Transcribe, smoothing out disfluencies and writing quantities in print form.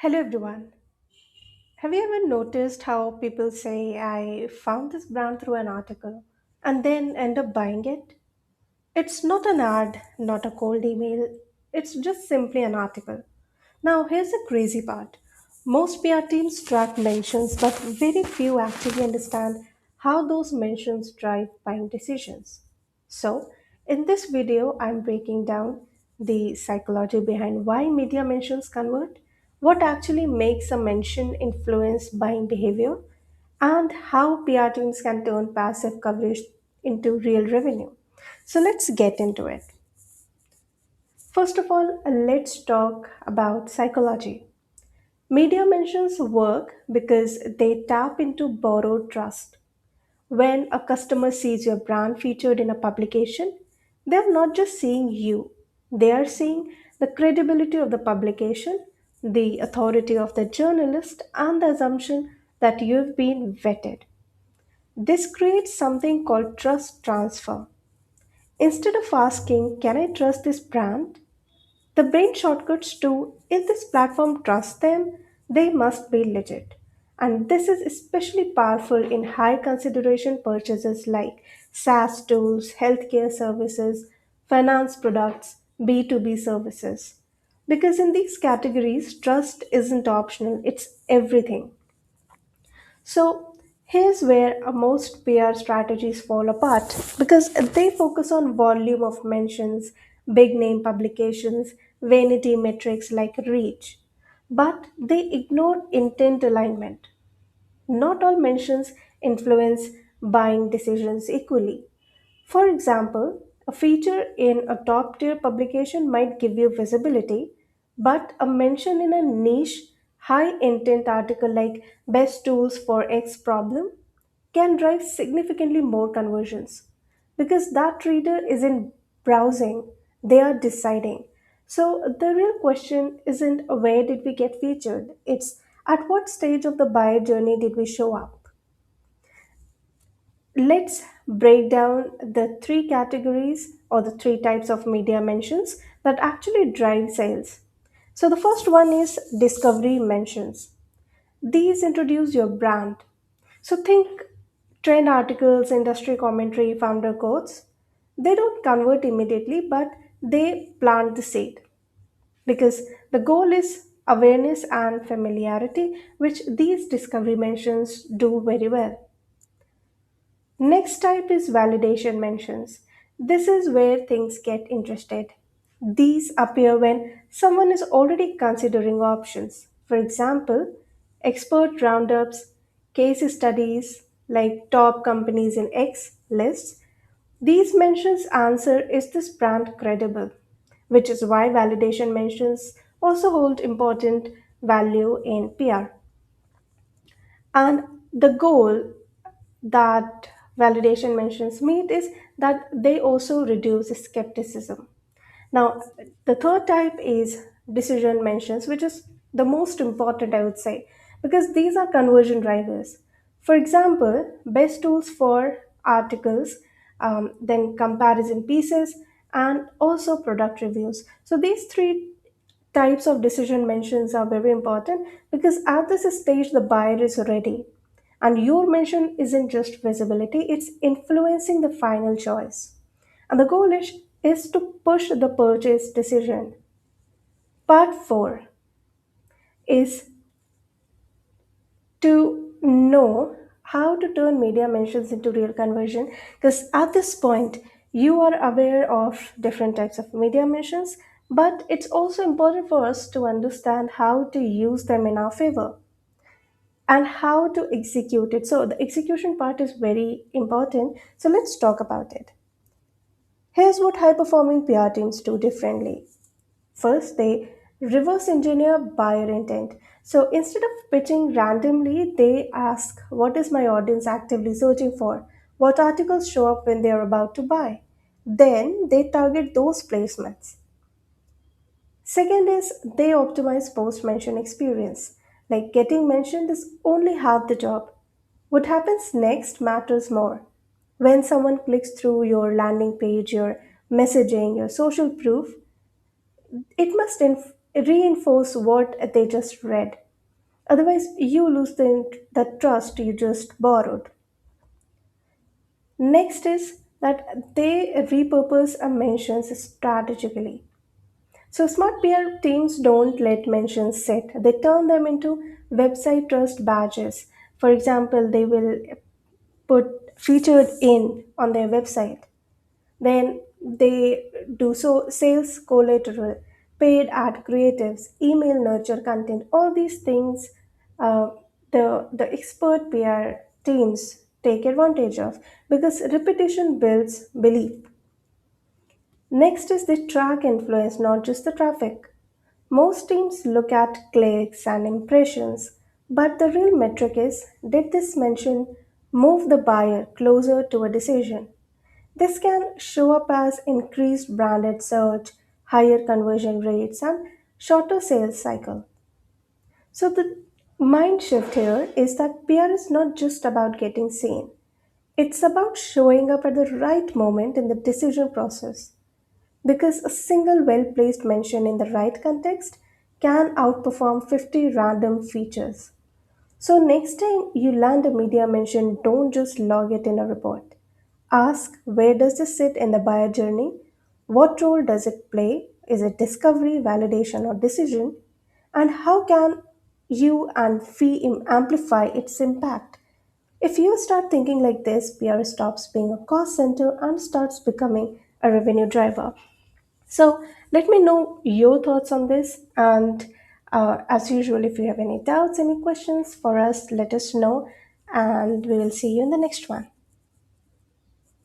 Hello everyone. Have you ever noticed how people say, I found this brand through an article and then end up buying it? It's not an ad, not a cold email, it's just simply an article. Now, here's the crazy part. Most PR teams track mentions, but very few actually understand how those mentions drive buying decisions. So, in this video, I'm breaking down the psychology behind why media mentions convert, what actually makes a mention influence buying behavior, and how PR teams can turn passive coverage into real revenue. So, let's get into it. First of all, let's talk about psychology. Media mentions work because they tap into borrowed trust. When a customer sees your brand featured in a publication, they're not just seeing you, they are seeing the credibility of the publication, the authority of the journalist, and the assumption that you've been vetted. This creates something called trust transfer. Instead of asking, can I trust this brand? The brain shortcuts to if this platform trusts them, they must be legit. And this is especially powerful in high consideration purchases like SaaS tools, healthcare services, finance products, B2B services. Because in these categories, trust isn't optional, it's everything. So here's where most PR strategies fall apart because they focus on volume of mentions, big name publications, vanity metrics like reach, but they ignore intent alignment. Not all mentions influence buying decisions equally. For example, a feature in a top tier publication might give you visibility, but a mention in a niche, high intent article like best tools for X problem can drive significantly more conversions because that reader isn't browsing, they are deciding. So the real question isn't where did we get featured, it's at what stage of the buyer journey did we show up. Let's break down the three categories or the three types of media mentions that actually drive sales. So, the first one is discovery mentions. These introduce your brand. So, think trend articles, industry commentary, founder quotes. They don't convert immediately, but they plant the seed because the goal is awareness and familiarity, which these discovery mentions do very well. Next type is validation mentions. This is where things get interested. These appear when someone is already considering options. For example, expert roundups, case studies like top companies in X lists. These mentions answer is this brand credible? Which is why validation mentions also hold important value in PR. And the goal that validation mentions meet is that they also reduce skepticism. Now, the third type is decision mentions, which is the most important, I would say, because these are conversion drivers. For example, best tools for articles, then comparison pieces, and also product reviews. So, these three types of decision mentions are very important because at this stage the buyer is ready and your mention isn't just visibility, it's influencing the final choice. And the goal is to push the purchase decision. Part 4 is to know how to turn media mentions into real conversion because at this point you are aware of different types of media mentions, but it's also important for us to understand how to use them in our favor and how to execute it. So the execution part is very important, so let's talk about it. Here's what high performing PR teams do differently. First, they reverse engineer buyer intent. So instead of pitching randomly, they ask, what is my audience actively searching for? What articles show up when they are about to buy? Then they target those placements. Second is they optimize post mention experience. Like getting mentioned is only half the job. What happens next matters more. When someone clicks through your landing page, your messaging, your social proof, it must reinforce what they just read. Otherwise, you lose the trust you just borrowed. Next is that they repurpose a mentions strategically. So smart PR teams don't let mentions sit. They turn them into website trust badges. For example, they will put featured in on their website. Then they do so sales collateral, paid ad creatives, email nurture content, all these things uh, the expert PR teams take advantage of because repetition builds belief. Next is the track influence, not just the traffic. Most teams look at clicks and impressions, but the real metric is did this mention move the buyer closer to a decision? This can show up as increased branded search, higher conversion rates, and shorter sales cycle. So the mind shift here is that PR is not just about getting seen. It's about showing up at the right moment in the decision process. Because a single well placed mention in the right context can outperform 50 random features. So, next time you land a media mention, don't just log it in a report. Ask where does this sit in the buyer journey? What role does it play? Is it discovery, validation, or decision? And how can you and fee amplify its impact? If you start thinking like this, PR stops being a cost center and starts becoming a revenue driver. So let me know your thoughts on this. And as usual, if you have any doubts, any questions for us, let us know. And we will see you in the next one.